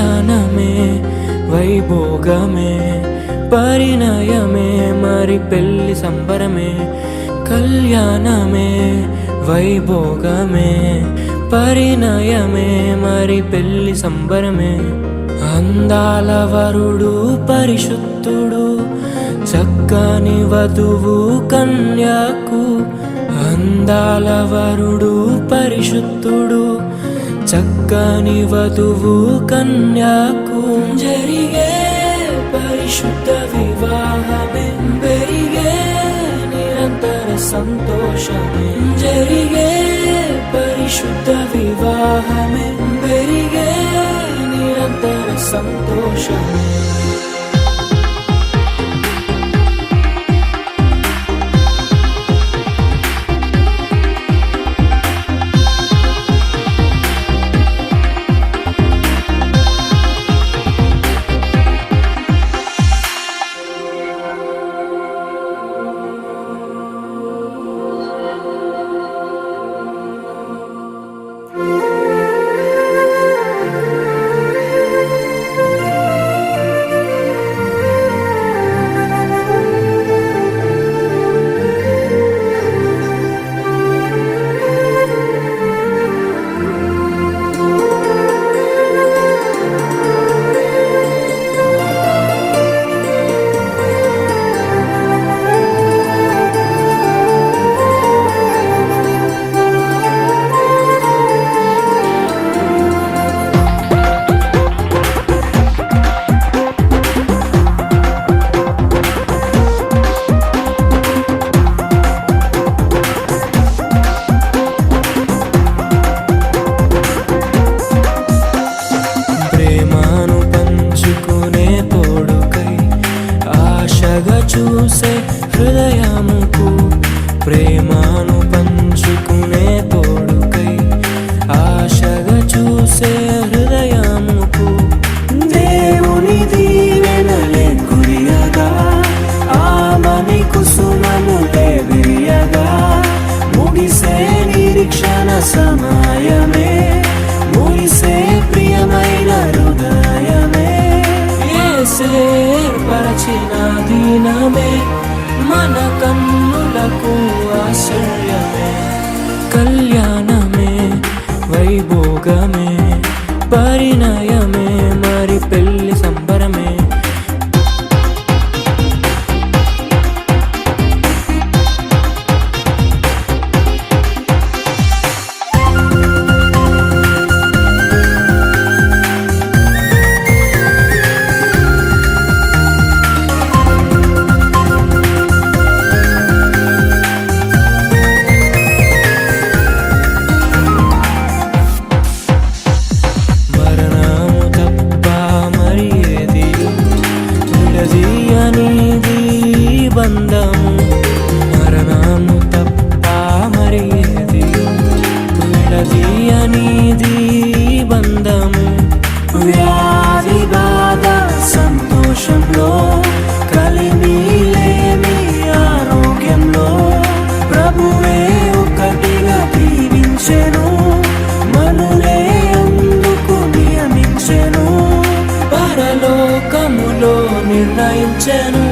కళ్యాణమే వైభోగమే పరిణయమే మరి పెళ్లి సంబరమే కళ్యాణమే వైభోగమే పరిణయమే మరి పెళ్లి సంబరమే అందాల వరుడు పరిశుద్ధుడు చక్కని వధువు కన్యాకు అందాల వరుడు పరిశుద్ధుడు చక్కని వధువు కన్యాకు జరిగే పరిశుద్ధ వివాహమే పెరిగే నిరంతర సంతోషమే జరిగే పరిశుద్ధ వివాహమే పెరిగే నిరంతర సంతోషమే చూసే హృదయముకు ప్రేమను పంచుకునే తోడుకై ఆశగా చూసే హృదయముకు దేవుని దీవెనలే కురియగా ఆమని కుసుమములే విరియగా ముగిసే నిరీక్షణ సమయమే ముగిసే ప్రియమైన హృదయమే ఏర్పరచిన దీనమే మన కన్నులకు ఆశ్చర్యమే కళ్యాణమే వైభోగమే పరిణయమే మరి పెళ్లి సంబరమే బంధము మరణము తప్ప మరి ఏది విడదీయనిది బంధము వ్యాధి బాధ సంతోషంలో కలిమి లేని ఆరోగ్యంలో ప్రభువే ఒకటిగా దీవించెను మనులే అందుకు నియమించెను పరలోకములో నిర్ణయించెను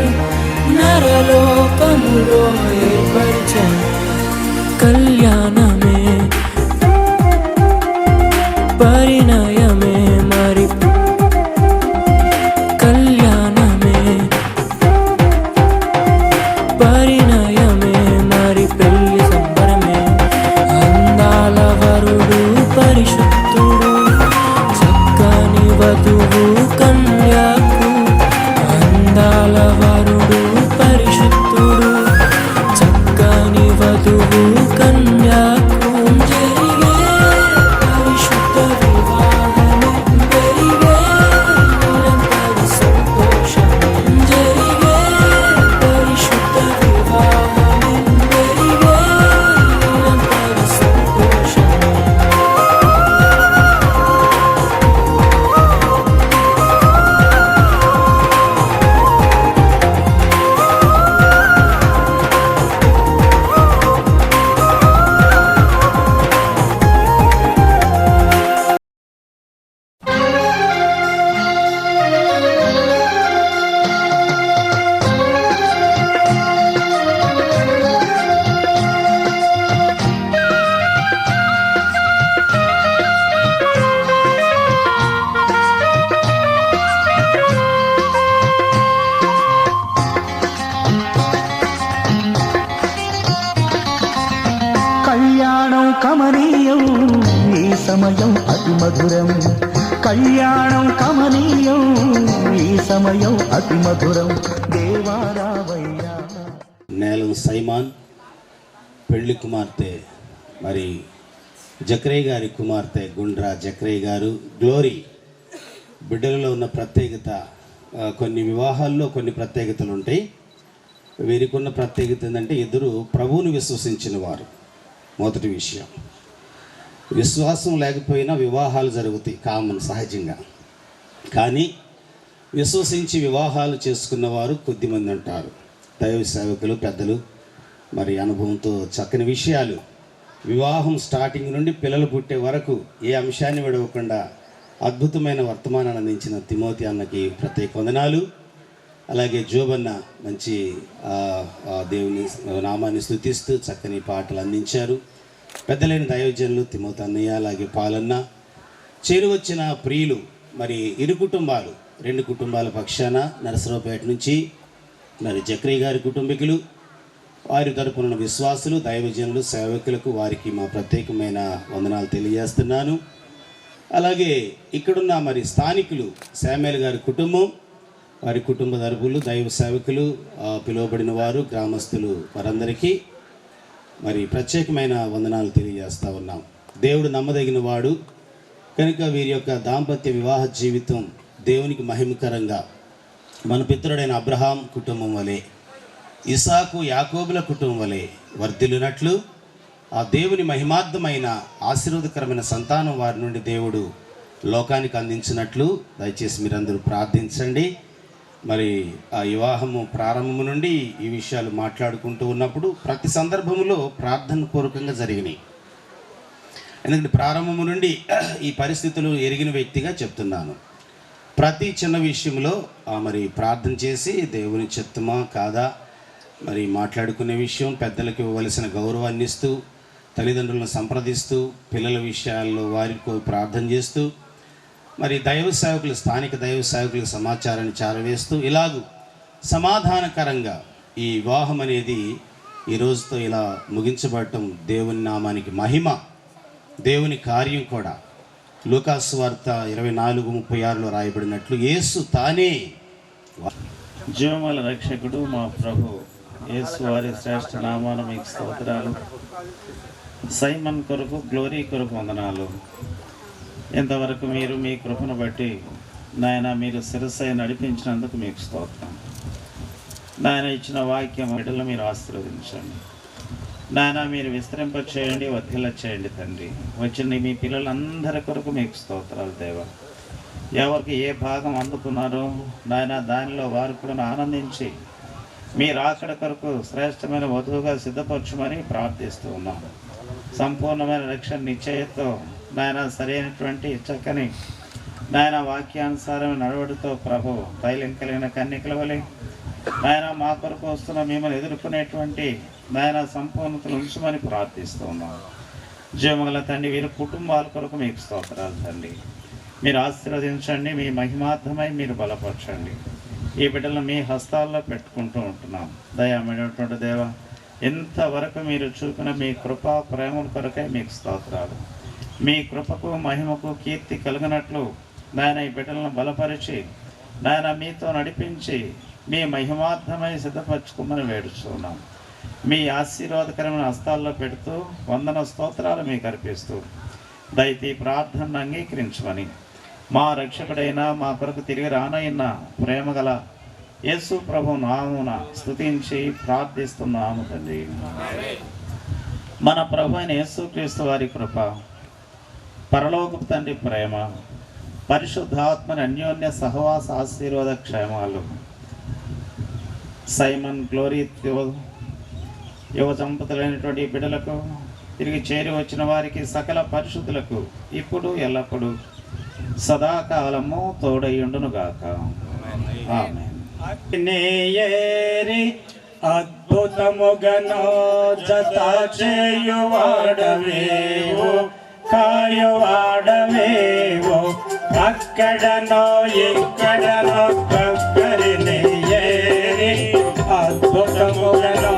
నరలోకములో ఏర్పరిచెను కళ్యాణమే పరిణయమే మరి కళ్యాణమే పరిణయమే మరి పెళ్లి సంబరమే అందాల వరుడు పరిశుద్ధుడు చక్కని వధువు కన్యాకు అందాల వరుడు పరిశుద్ధుడు చక్కని వధువు కన్యాకు కమనీయం ఈ సమయం అతి మధురం, కళ్యాణం కమనీయం ఈ సమయం అతి మధురం. దేవారావయ్యా. నేలం సైమాన్ పెళ్లి కుమార్తె మరి జక్రయ్య గారి కుమార్తె గుండ్రా జక్రయ్య గారు. గ్లోరీ బిడ్డలలో ఉన్న ప్రత్యేకత, కొన్ని వివాహాల్లో కొన్ని ప్రత్యేకతలు ఉంటాయి. వీరికి ఉన్న ప్రత్యేకత ఏంటంటే ఇద్దరు ప్రభువుని విశ్వసించిన వారు. మొదటి విషయం, విశ్వాసం లేకపోయినా వివాహాలు జరుగుతాయి, కామన్, సహజంగా. కానీ విశ్వసించి వివాహాలు చేసుకున్న వారు కొద్దిమంది ఉంటారు. దైవ సేవకులు, పెద్దలు, మరి అనుభవంతో చక్కని విషయాలు, వివాహం స్టార్టింగ్ నుండి పిల్లలు పుట్టే వరకు ఏ అంశాన్ని విడవకుండా అద్భుతమైన వర్తమానాన్ని అందించిన తిమోతి అన్నకి ప్రత్యేక వందనాలు. అలాగే జోబన్న మంచి దేవుని నామాన్ని స్తుతిస్తూ చక్కని పాటలు అందించారు. పెద్దలైన దైవజనులు తిమోతి అన్నయ్య, అలాగే పాలన్న, చేరువచ్చిన ప్రియులు, మరి ఇరు కుటుంబాలు, 2 కుటుంబాల పక్షాన నరసరావుపేట నుంచి మరి జక్రయ్య గారి కుటుంబీకులు, వారి తరపున విశ్వాసులు, దైవజనులు, సేవకులకు వారికి మా ప్రత్యేకమైన వందనాలు తెలియజేస్తున్నాను. అలాగే ఇక్కడున్న మరి స్థానికులు, శామ్యూల్ గారి కుటుంబం, వారి కుటుంబ తరపులు, దైవ సేవకులు, పిలువబడిన వారు, గ్రామస్తులు, వారందరికీ మరి ప్రత్యేకమైన వందనాలు తెలియజేస్తూ ఉన్నాం. దేవుడు నమ్మదగిన వాడు కనుక వీరి యొక్క దాంపత్య వివాహ జీవితం దేవునికి మహిమకరంగా మన పితరుడైన అబ్రహాం కుటుంబం వలె, ఇసాకు యాకోబుల కుటుంబం వలె వర్ధిల్లునట్లు, ఆ దేవుని మహిమార్థమైన ఆశీర్వాదకరమైన సంతానం వారి నుండి దేవుడు లోకానికి అందించినట్లు దయచేసి మీరందరూ ప్రార్థించండి. మరి ఆ వివాహము ప్రారంభము నుండి ఈ విషయాలు మాట్లాడుకుంటూ ఉన్నప్పుడు ప్రతి సందర్భంలో ప్రార్థన పూర్వకంగా జరిగినాయి. ఎందుకంటే ప్రారంభము నుండి ఈ పరిస్థితులు ఎరిగిన వ్యక్తిగా చెప్తున్నాను. ప్రతి చిన్న విషయంలో మరి ప్రార్థన చేసి దేవుని చిత్తమా కాదా మరి మాట్లాడుకునే విషయం, పెద్దలకు ఇవ్వవలసిన గౌరవాన్ని ఇస్తూ, తల్లిదండ్రులను సంప్రదిస్తూ, పిల్లల విషయాల్లో వారికి ప్రార్థన చేస్తూ, మరి దైవ సేవకులు, స్థానిక దైవ సేవకులకు సమాచారాన్ని చేరవేస్తూ, ఇలాగూ సమాధానకరంగా ఈ వివాహం అనేది ఈ రోజుతో ఇలా ముగించబడటం దేవుని నామానికి మహిమ, దేవుని కార్యం కూడా. లూకాసు వార్త 24:36లో రాయబడినట్లు యేసు తానే జీవముల రక్షకుడు మా ప్రభు యేసు వారి శ్రేష్ఠ నామాన మీకు స్తోత్రాలు. సైమన్ కొరకు, గ్లోరీ కొరకు వందనాలు. ఇంతవరకు మీరు మీ కృపను బట్టి నాయన మీరు శిరస్సై నడిపించినందుకు మీకు స్తోత్రం. నాయన ఇచ్చిన వాక్యం బిడ్డలు మీరు ఆశీర్వదించండి. నాయన మీరు విస్తరింప చేయండి, వర్ధిల్ల చేయండి తండ్రి. వచ్చిన మీ పిల్లలందరి కొరకు మీకు స్తోత్రాలు దేవా. ఎవరికి ఏ భాగం అందుకున్నారో నాయన దానిలో వారు కూడా ఆనందించి మీరు రాకడ కొరకు శ్రేష్టమైన వధువుగా సిద్ధపరచమని ప్రార్థిస్తూ ఉన్నాం. సంపూర్ణమైన రక్షణ నిశ్చయతో నాయన సరైనటువంటి చక్కని నాయన వాక్యానుసారమైన నడవడితో ప్రభు తైలం కలిగిన కన్యకల వలె నాయన మా కొరకు వస్తున్న మిమ్మల్ని ఎదుర్కొనేటువంటి నాయన సంపూర్ణతను ఉంచమని ప్రార్థిస్తూ ఉన్నాం. జీవగల తండ్రి వీరి కుటుంబాల కొరకు మీకు స్తోత్రాలు తండ్రి. మీరు ఆశీర్వదించండి, మీ మహిమార్థమై మీరు బలపరచండి. ఈ బిడ్డలను మీ హస్తాల్లో పెట్టుకుంటూ ఉంటున్నాం. దయామైనటువంటి దేవ, ఎంతవరకు మీరు చూపిన మీ కృపా ప్రేమల కొరకై మీకు స్తోత్రాలు. మీ కృపకు మహిమకు కీర్తి కలిగినట్లు నాయన ఈ బిడ్డలను బలపరిచి నాయన మీతో నడిపించి మీ మహిమార్థమై సిద్ధపరచుకోమని వేడుచున్నాం. మీ ఆశీర్వాదకరమైన హస్తాల్లో పెడుతూ వందన స్తోత్రాలు మీకు అర్పిస్తూ దయతి ప్రార్థనను అంగీకరించమని మా రక్షకుడైన మా కొరకు తిరిగి రానైన ప్రేమగల యేసు ప్రభు నామమున స్తుతించి ప్రార్థిస్తున్నాము తండ్రి. మన ప్రభు అయిన యేసుక్రీస్తు వారి కృప, పరలోకపు తండ్రి ప్రేమ, పరిశుద్ధాత్మని అన్యోన్య సహవాస ఆశీర్వాద క్షేమాలు సైమన్, గ్లోరీ యువ దంపతులైనటువంటి బిడ్డలకు, తిరిగి చేరి వచ్చిన వారికి, సకల పరిశుద్ధులకు ఇప్పుడు ఎల్లప్పుడూ సదాకాలము తోడయుండునుగాక. ఆమేన్. అద్భుతముగను జత చేయువాడవేవో, కాయువాడవేవో, అక్కడనో ఇక్కడనో కక్కరిని ఏరి అద్భుతముగను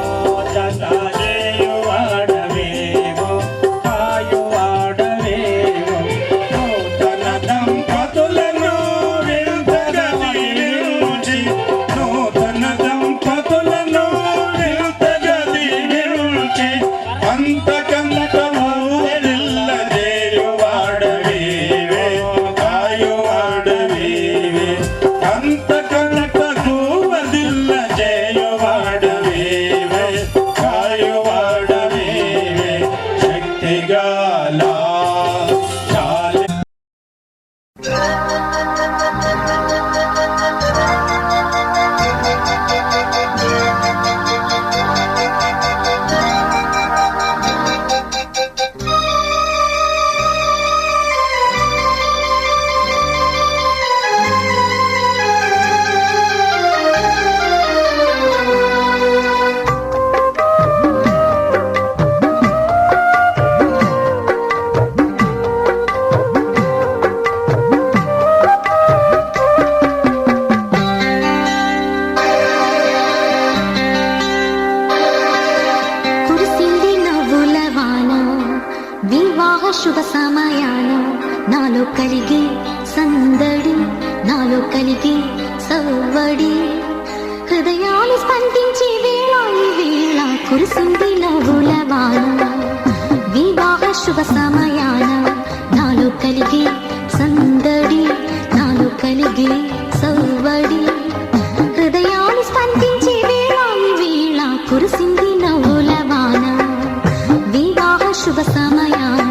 జత చేయువాడవేవో, శుభ సమయాన నాలో కలిగే సందడి, నాలో కలిగే సవ్వడి, హృదయాలు స్పందించే వేళ ఈ వేళ కురిసింది నవ్వుల వాన. వివాహ శుభ సమయాన నాలో కలిగే సందడి, నాలో కలిగే సవ్వడి, హృదయాలు స్పందించే వేళ ఈ వేళ కురిసింది నవ్వుల వాన. వివాహ శుభ సమయాన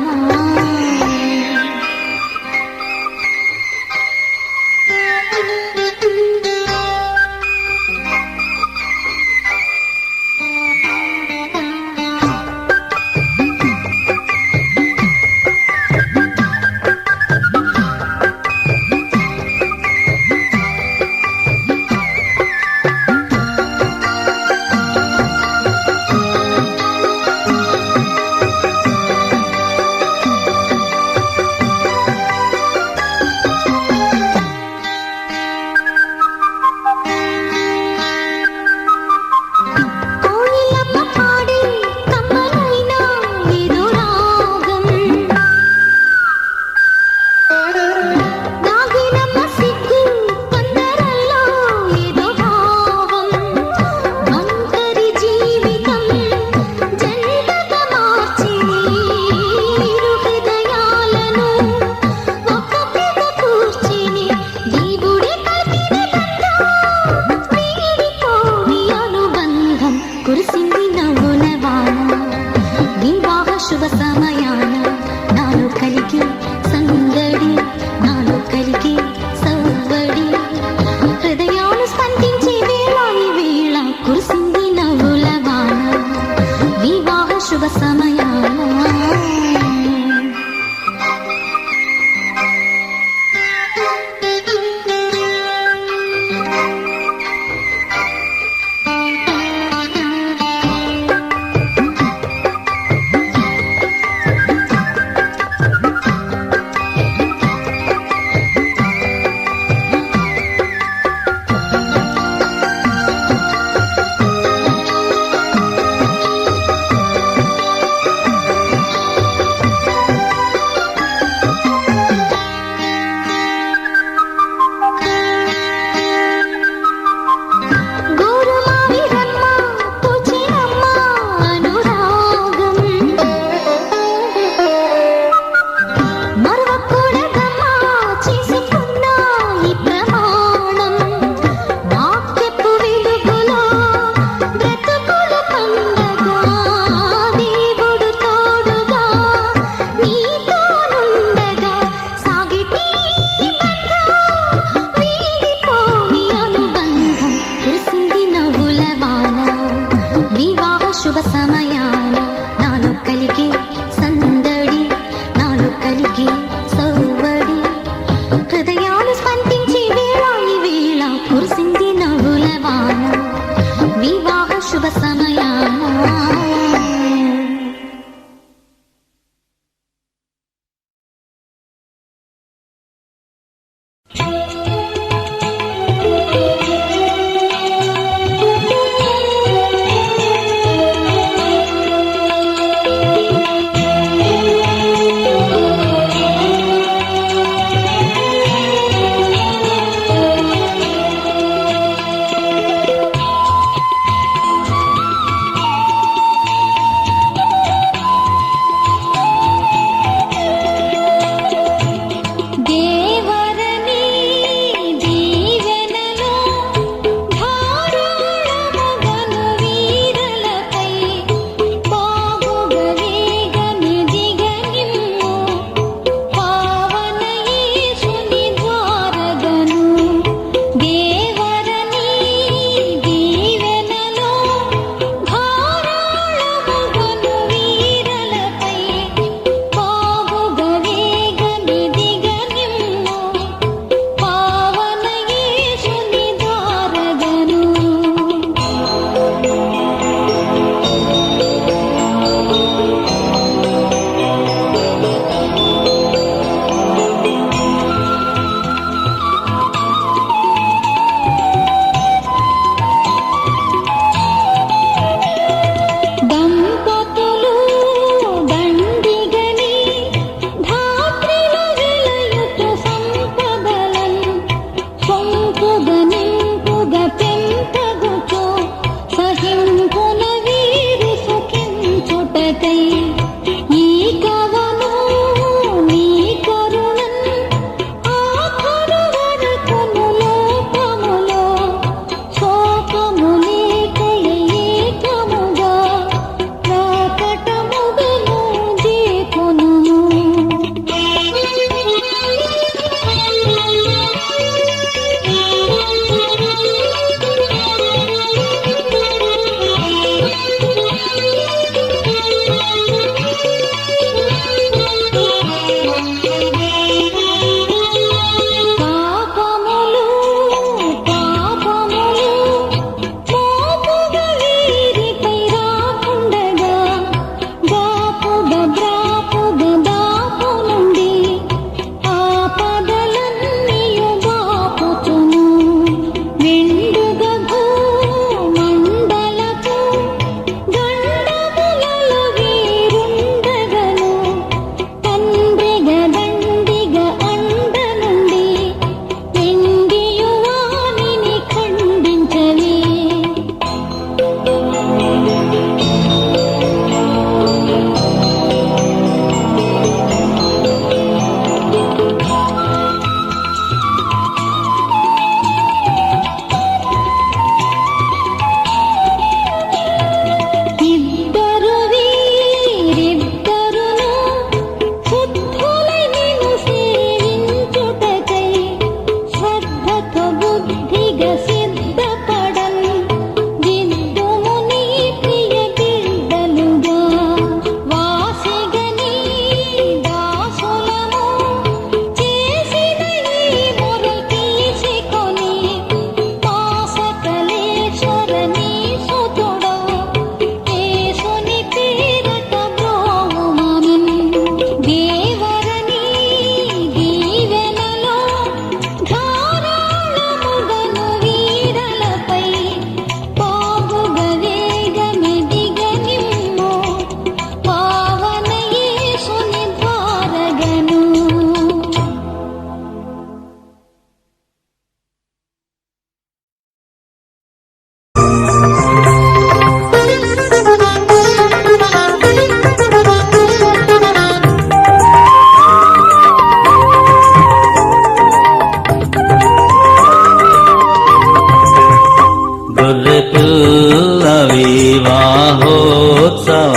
మహోత్సవ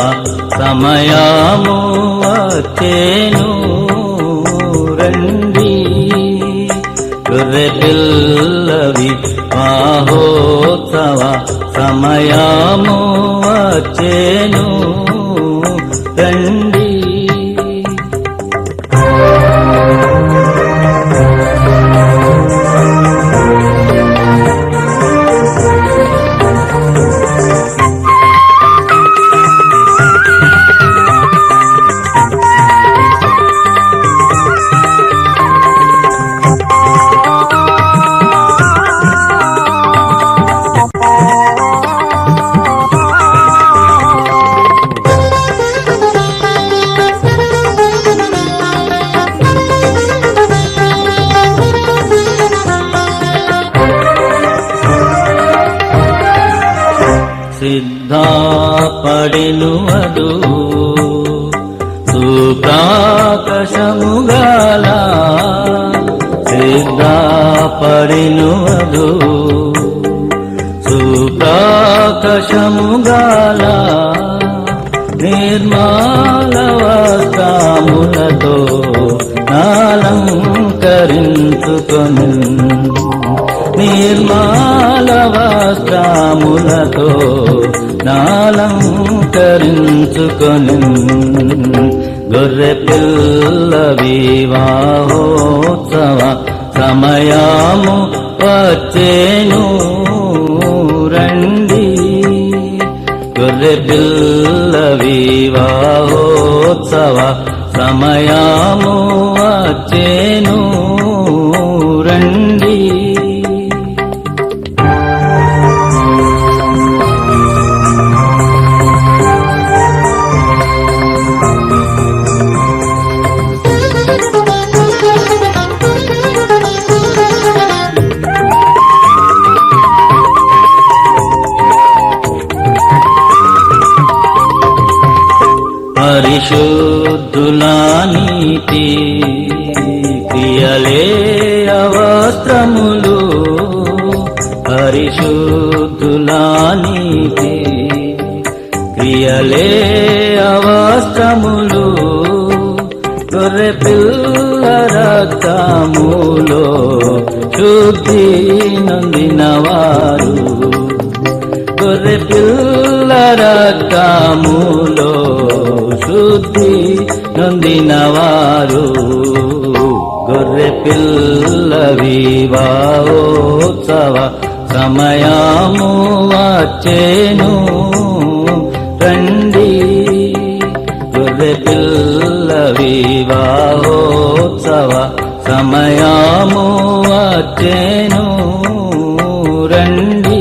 సమయము వచ్చేను రండి గొర్రె పిల్లవి మహోత్సవ సమయము వచ్చేను రండి. సిద్ధపడినువదు సుప్రాకాశముగాల సిద్ధపడినువదు సుప్రాకాశముగాల నిర్మల వస్త్రములతో నాలంకరించుకొని నిర్మల వస్త్రములతో నాలంకరించుకొని గొర్రె పిల్ల వివాహోత్సవ సమయము వచ్చేను రండి గొర్రె పిల్ల వివాహోత్సవ సమయము వచ్చేను రండి. పరిశుద్ధుల నీతి క్రియలే అవస్త్రములు పరిశుద్ధుల నీతి క్రియలే అవస్త్రములు గొర్రె పిల్ల రక్తములో శుద్ధి నొందినవారు గొర్రె పిల్ల రక్తములో శుద్ధి నొందినవారు గొర్రె పిల్ల వివాహోత్సవ సమయము వచ్చేను రండి గొర్రె పిల్ల వివాహోత్సవ సమయము వచ్చేను రండి.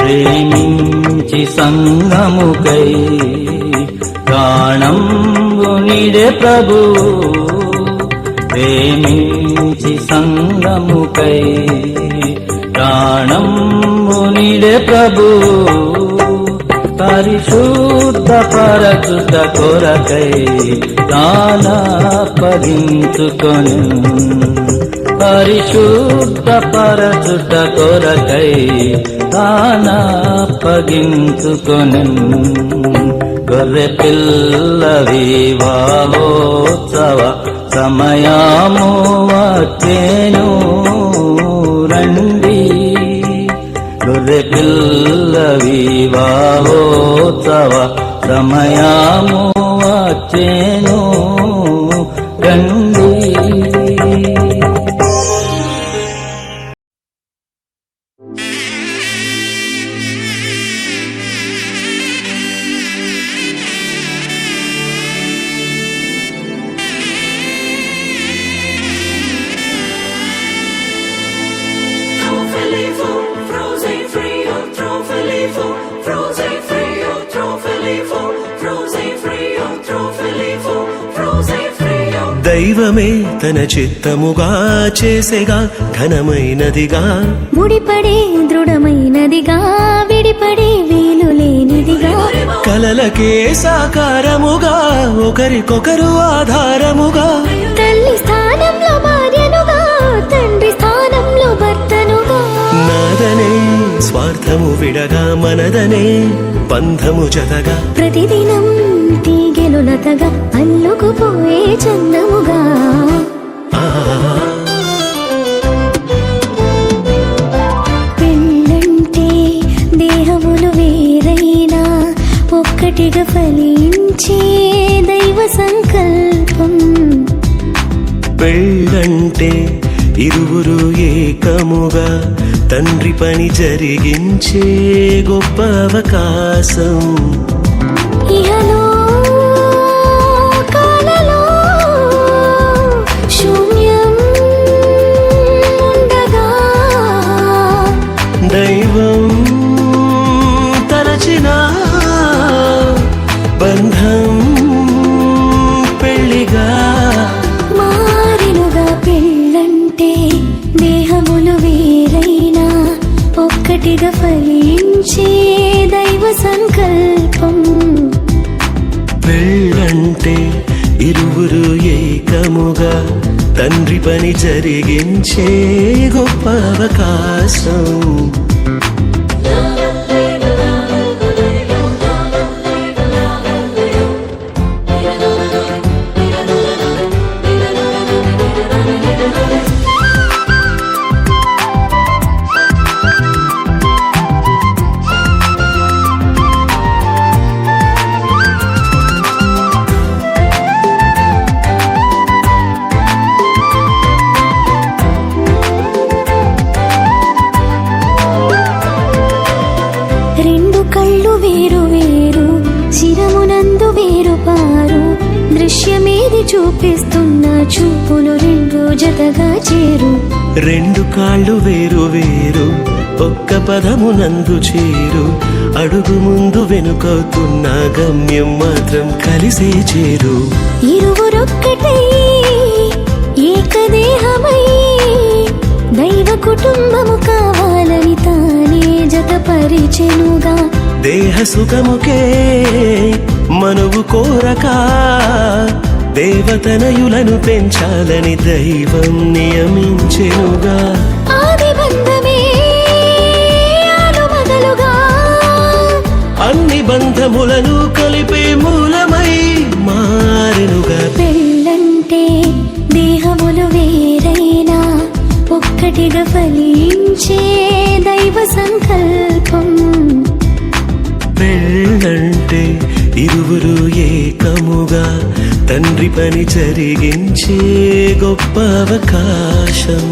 ప్రేమించి సంగముకై ప్రాణంబునిడే ప్రభు ప్రేమించి సంగముకై ప్రాణంబునిడే ప్రభు పరిశుద్ధ పరచుట కొరకై తానప్పగించుకొని పరిశుద్ధ పరచుట కొరకై తానప్పగించుకొని గొర్రె పిల్ల వివాహోత్సవ సమయము వచ్చేను రండి గొర్రె పిల్ల వివాహోత్సవ సమయము వచ్చేను రండి. దైవమే తన చిత్తముగా చేసేగా ఘనమైనదిగా ముడిపడే దృఢమైనదిగా విడిపడే వీలు లేనిదిగా కలలకే సాకారముగా ఒకరికొకరు ఆధారముగా తల్లి స్థానంలో భార్యనుగా తండ్రి స్థానంలో భర్తనుగా నాదనే స్వార్థము విడగా మనదనే బంధము జతగా ప్రతిదినం తీగెలు లతగా అల్లుకుపోయే చందముగా ఆ పెళ్ళంటే దేహములు వేరైనా ఒక్కటిగా ఫలించే దైవ సంకల్పం పెళ్ళంటే ఇరువురు ఏకముగా తండ్రి పని జరిగించే గొప్ప అవకాశం ఇహలో కాలలో శూన్యం ఉండగా దైవం తలచిన బంధం పెళ్లిగా మారినుగా పెళ్ళంటే దేహములు వేరైనా ఒక్కటిగా ఫలించే దైవ సంకల్పం పెళ్ళంటే ఇరువురు ఏకముగా తండ్రి పని జరిగించే గొప్ప అవకాశం రెండు కళ్ళు వేరు వేరు శిరమునందు వేరు పారు దృశ్యమేది చూపిస్తున్న చూపులు రెండు జతగా చేరు రెండు కాళ్ళు వేరు వేరు ఒక్క పదమునందు చేరు అడుగు ముందు వెనుకవుతున్న గమ్యం మాత్రం కలిసే చేరు ఇరువురొక్కటై ఏకదేహమై దైవ కుటుంబము కావాలని తానే జతపరిచెనుగా దేహ సుఖముకే మనువు కోరక దేవతనయులను పెంచాలని దైవం నియమించెనుగా ఆది బంధమే ఆలుమగలుగా అన్ని బంధములను కలిపే మూలమై మారెనుగా పెళ్ళంటే దేహములు వేరైనా ఒక్కటిగా ఫలించే దైవ సంకల్పం పెళ్ళంటే ఇరువురు ఏకముగా తండ్రి పని జరిగించే గొప్ప అవకాశం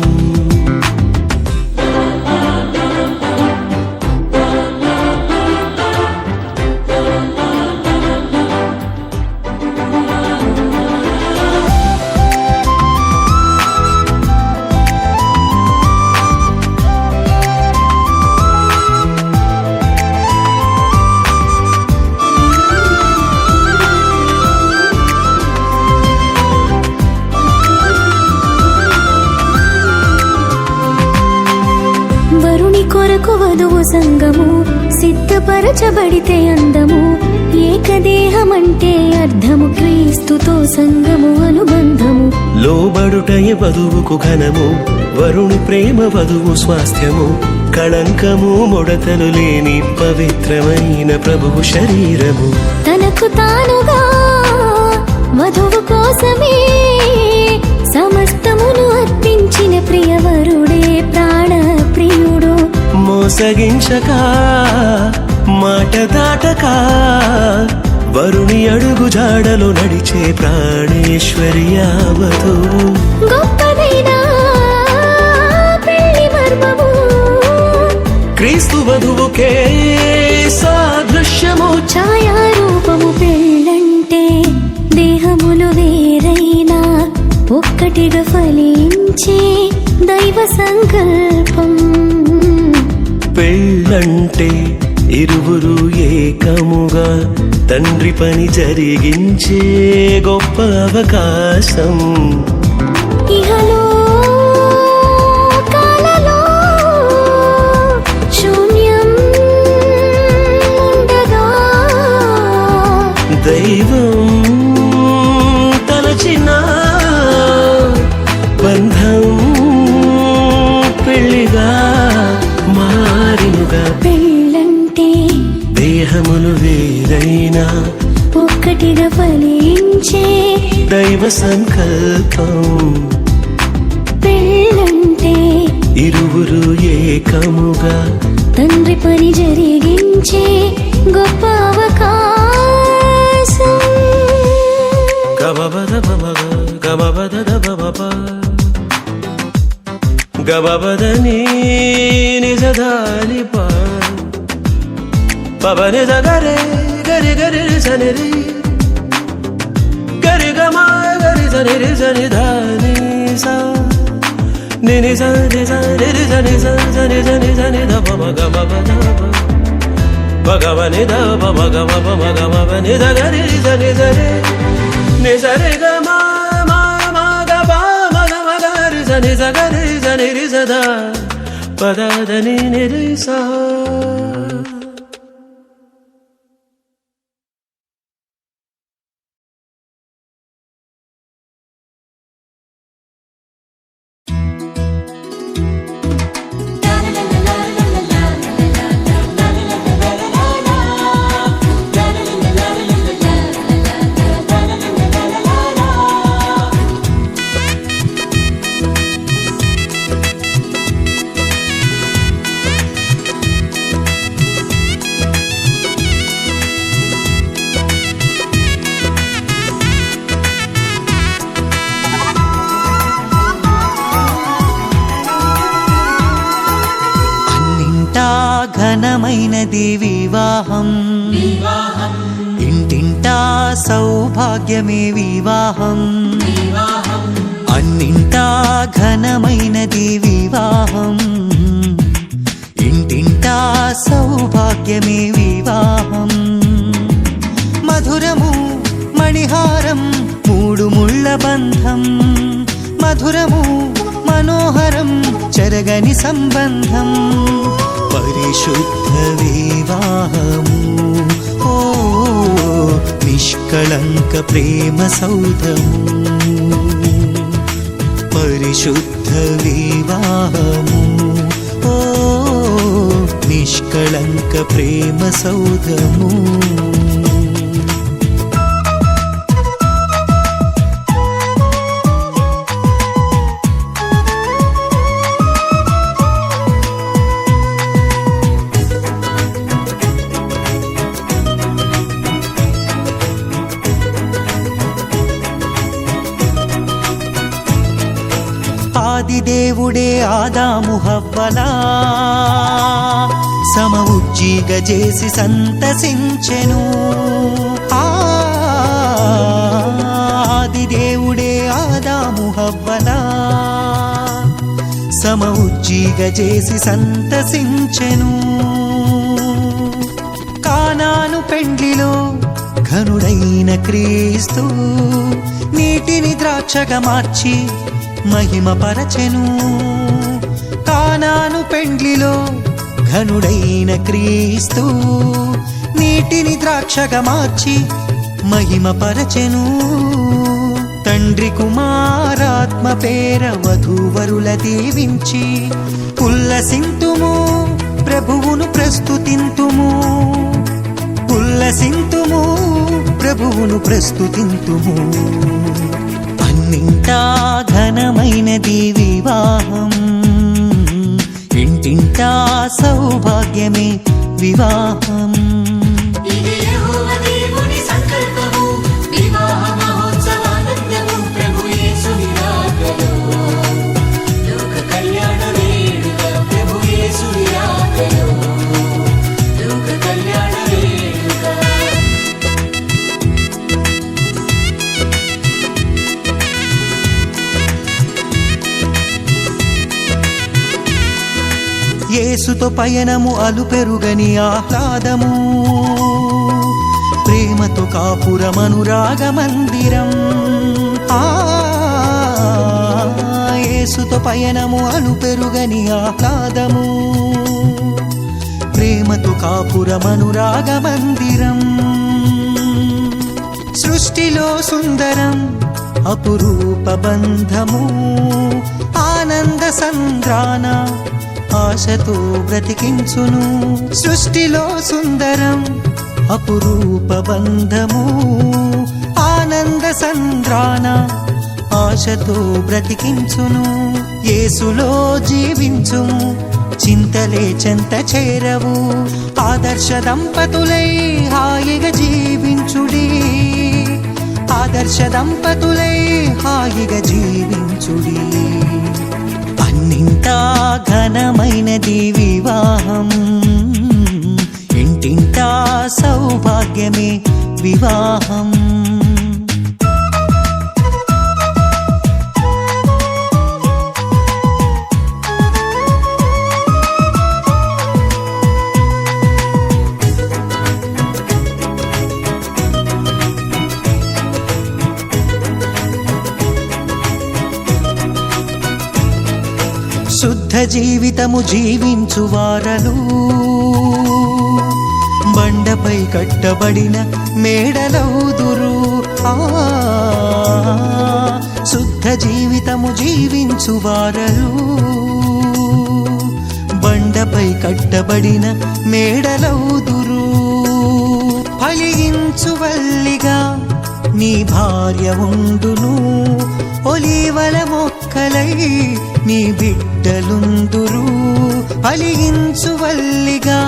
వరుని కొరకు వధువు సంగము సిద్ధపరచబడితే అందము ఏకదేహమంటే అర్థము క్రీస్తుతో సంగము అనుబంధము లోబడుటయ వధువుకు ఘనము వరుణి ప్రేమ వధువు స్వాస్థ్యము కళంకము ముడతలు లేని పవిత్రమైన ప్రభువు శరీరము తనకు తానుగా వధువు కోసమే సమస్తమును అర్పించిన ప్రియవరుడే ప్రాణ ప్రియుడు మోసగించక మాట దాటక వరుణి అడుగు జాడలో నడిచే ప్రాణేశ్వర్యావతు గొప్పదైనా పెళ్లి మర్మము క్రీస్తు వధువుకే సాదృశ్యము ఛాయారూపము పెళ్ళంటే దేహములు వేరైనా ఒక్కటిగా ఫలించే దైవ సంకల్పం పెళ్ళంటే ఇరువురు ఏకముగా తండ్రి పని జరిగించే గొప్ప అవకాశం. ఇహలో కాలలో శూన్యం ఉండగా దైవం తలచిన బంధం పెళ్లిగా మారినుగా. పెళ్ళంటే దేహములు వేరైనా ఒక్కటిగా ఫలించే దైవ సంకల్పం. పెళ్ళంటే ఇరువురు ఏకముగా తండ్రి పని జరిగించే గొప్ప అవకాశం. గబబద బబగ గబబద దబబ గబబదని నిజదాని పబని జగరే గరి గరి సనిరి గరి గమా గరి సనిరి సని ధాని సా నిని సని సని సని సని సని సని దబ గమ దబ భగవని దబ గమ మగమని దగరి సని సని ని సరి గమ మా మా గబ మగ మగరి సని సగరి సని రి సదా పదని నిరి సా. ఘనమైనది వివాహం, ఇంటింటా సౌభాగ్యమే వివాహం. అన్నింటా ఘనమైనది వివాహం, ఇంటింటా సౌభాగ్యమే వివాహం. మధురము మణిహారం మూడు ముళ్ళ బంధం, మధురము మనోహరం చెరగని సంబంధం. పరిశుద్ధ వివాహము ఓ నిష్కళంక ప్రేమ సౌధము. పరిశుద్ధ వివాహము ఓ నిష్కళంక ప్రేమ సౌధము. ఆదిదేవుడే ఆదాము హవ్వలా సమ ఉజ్జీగ చేసి సంతసించెను. ఆదిదేవుడే ఆదాము హవ్వలా సమ ఉజ్జీగ చేసి సంతసించెను. కానాను పెండ్లిలో ఘనుడైన క్రీస్తు నీటిని ద్రాక్షగా మార్చి మహిమ పరచెను. కానాను పెండ్లిలో ఘనుడైన క్రీస్తు నీటిని ద్రాక్షగా మార్చి మహిమ పరచెను. తండ్రి కుమారాత్మ పేర వధూవరుల దీవించి ఉల్లసింతుము ప్రభువును ప్రస్తుతింతుము. ఉల్లసింతుము ప్రభువును ప్రస్తుతింతుము. అన్నింటా ఘనమైనది వివాహం, ఇంటింటా సౌభాగ్యమే వివాహం. యేసుతో పయనము అలుపెరుగని ఆహ్లాదము, ప్రేమతో కాపురమనురాగ మందిరం. యేసుతో పయనము అలుపెరుగని ఆహ్లాదము, ప్రేమతో కాపురమనురాగ మందిరం. సృష్టిలో సుందరం అపురూప బంధము, ఆనంద సంద్రాన ఆశతో బ్రతికించును. సృష్టిలో సుందరం అపురూప బంధము, ఆనంద సంద్రాన ఆశతో బ్రతికించును. యేసులో జీవించుము, చింతలే చెంత చేరవు. ఆదర్శ దంపతులై హాయిగా జీవించుడి, ఆదర్శ దంపతులై హాయిగా జీవించుడి. అన్నింటా ఘనమైనది వివాహం, ఇంటింటా సౌభాగ్యమే వివాహం. శుద్ధ జీవితము జీవించు వారలు, బండపై కట్టబడిన మేడలౌదురు. శుద్ధ జీవితము జీవించు వారలు, బండపై కట్టబడిన మేడలౌదురు. ఫలించు వల్లిగా నీ భార్య ఉండును, ఒలీవల మొక్కలై నీ బిడ్డలుందురు. ఫలించు వల్లిగా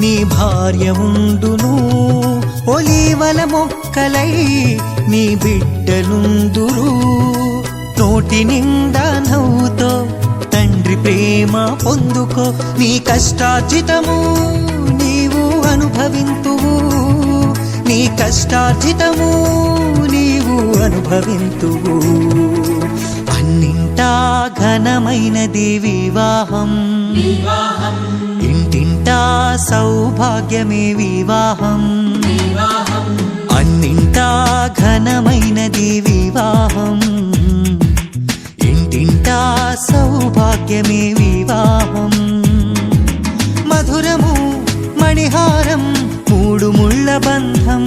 నీ భార్య ఉండును, ఒలీవల మొక్కలై నీ బిడ్డలుందురు. నోటి నిండా నవ్వుతో తండ్రి ప్రేమ పొందుకో, నీ కష్టార్జితము నీవు అనుభవింతువు, నీ కష్టార్జితము నీవు అనుభవింతువు. అన్నింటా ఘనమైనది వివాహం, ఇంటింటా సౌభాగ్యమే వివాహం. అన్నింటా ఘనమైనది వివాహం, ఇంటింటా సౌభాగ్యమే వివాహం. మధురము మణిహారం మూడు ముళ్ళ బంధం,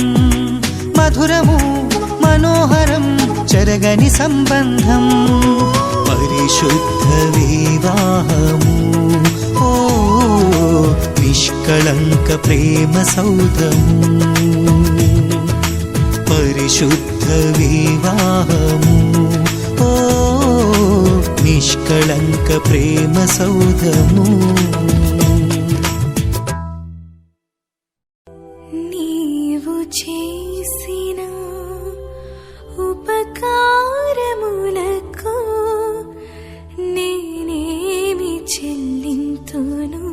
మధురము మనోహరం చెరగని సంబంధం. పరిశుద్ధ వివాహము, ఓ నిష్కళంక ప్రేమ సౌధము. పరిశుద్ధ వివాహము, ఓ నిష్కళంక ప్రేమ సౌధము. నీవు చేసిన ఉపకారములకు నేనేమి చెల్లింతును.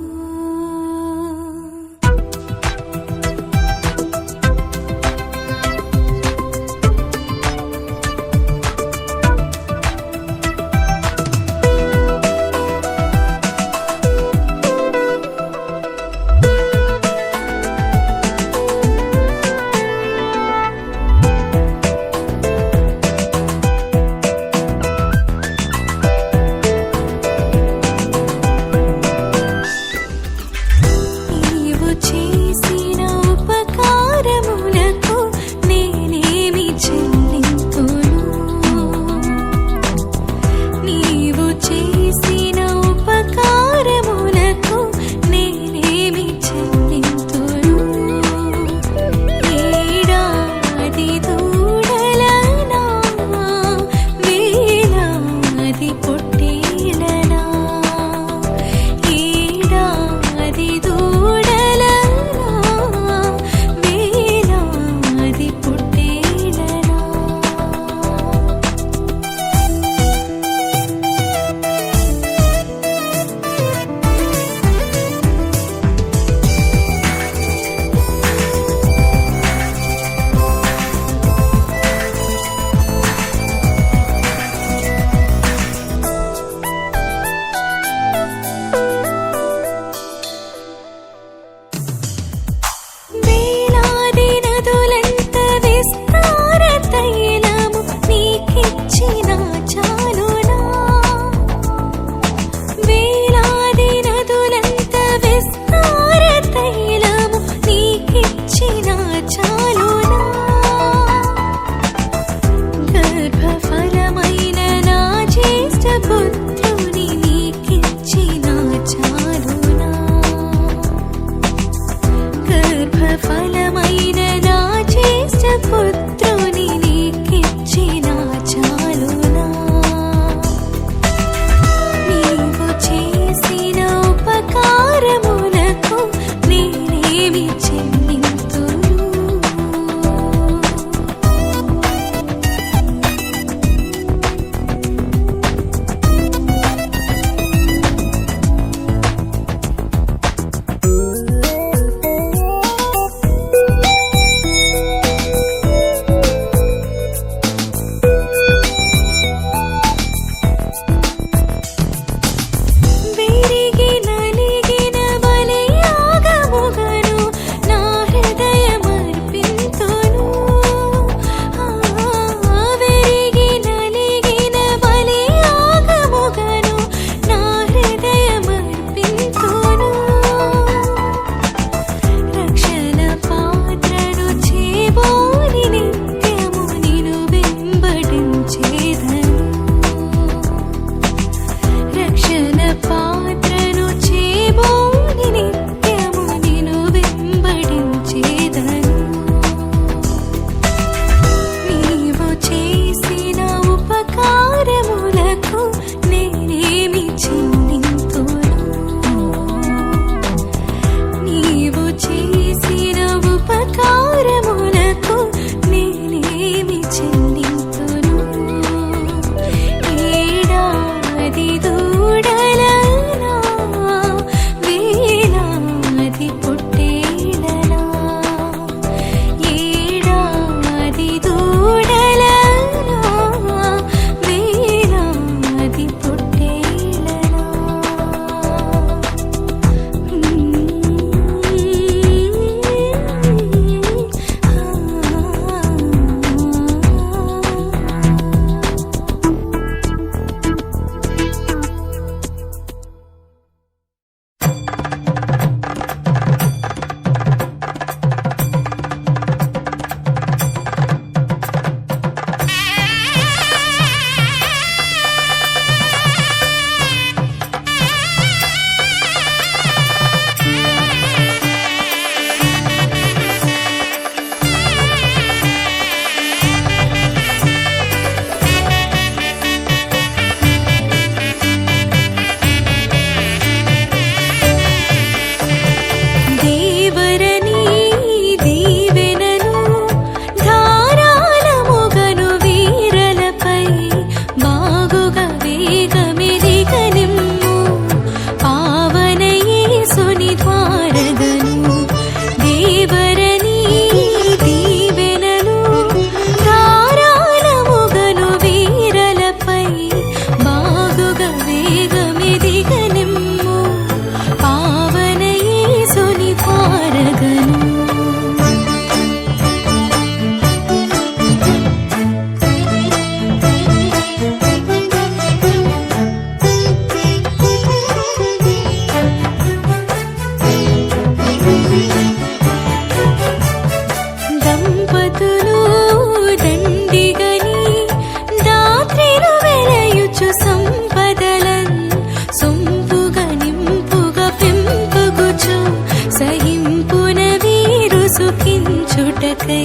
మార్చుటకై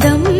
దమ్ము